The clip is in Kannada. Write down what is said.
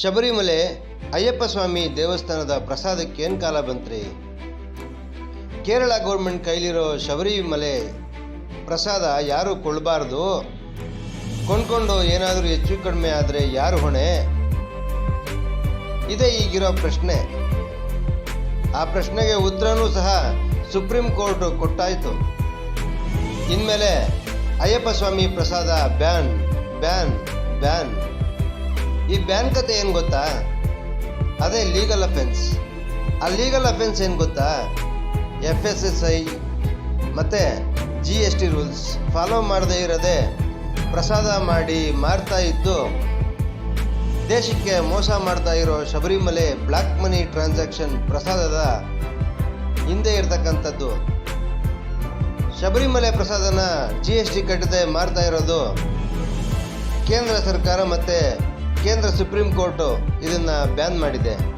ಶಬರಿಮಲೆ ಅಯ್ಯಪ್ಪ ಸ್ವಾಮಿ ದೇವಸ್ಥಾನದ ಪ್ರಸಾದಕ್ಕೆ ಏನು ಕಾಲ ಬಂತ್ರಿ? ಕೇರಳ ಗೌರ್ಮೆಂಟ್ ಕೈಲಿರೋ ಶಬರಿಮಲೆ ಪ್ರಸಾದ ಯಾರು ಕೊಳ್ಳಬಾರ್ದು. ಕೊಂಡ್ಕೊಂಡು ಏನಾದರೂ ಹೆಚ್ಚು ಕಡಿಮೆ ಆದರೆ ಯಾರು ಹೊಣೆ? ಇದೇ ಈಗಿರೋ ಪ್ರಶ್ನೆ. ಆ ಪ್ರಶ್ನೆಗೆ ಉತ್ತರನೂ ಸಹ ಸುಪ್ರೀಂ ಕೋರ್ಟ್ ಕೊಟ್ಟಾಯಿತು. ಇನ್ಮೇಲೆ ಅಯ್ಯಪ್ಪ ಸ್ವಾಮಿ ಪ್ರಸಾದ ಬ್ಯಾನ್ ಬ್ಯಾನ್ ಬ್ಯಾನ್. ಈ ಬ್ಯಾನ್ ಕತೆ ಏನು ಗೊತ್ತಾ? ಅದೇ ಲೀಗಲ್ ಅಫೆನ್ಸ್. ಆ ಲೀಗಲ್ ಅಫೆನ್ಸ್ ಏನು ಗೊತ್ತಾ? FSSI ಮತ್ತು GST ರೂಲ್ಸ್ ಫಾಲೋ ಮಾಡದೇ ಇರೋದೇ ಪ್ರಸಾದ ಮಾಡಿ ಮಾರ್ತಾ ಇದ್ದು ದೇಶಕ್ಕೆ ಮೋಸ ಮಾಡ್ತಾ ಇರೋ ಶಬರಿಮಲೆ ಬ್ಲ್ಯಾಕ್ ಮನಿ ಟ್ರಾನ್ಸಾಕ್ಷನ್ ಪ್ರಸಾದದ ಹಿಂದೆ ಇರ್ತಕ್ಕಂಥದ್ದು. ಶಬರಿಮಲೆ ಪ್ರಸಾದನ GST ಕಟ್ಟದೆ ಮಾರ್ತಾ ಇರೋದು ಕೇಂದ್ರ ಸರ್ಕಾರ ಮತ್ತು ಕೇಂದ್ರ ಸುಪ್ರೀಂ ಕೋರ್ಟು ಇದನ್ನು ಬ್ಯಾನ್ ಮಾಡಿದೆ.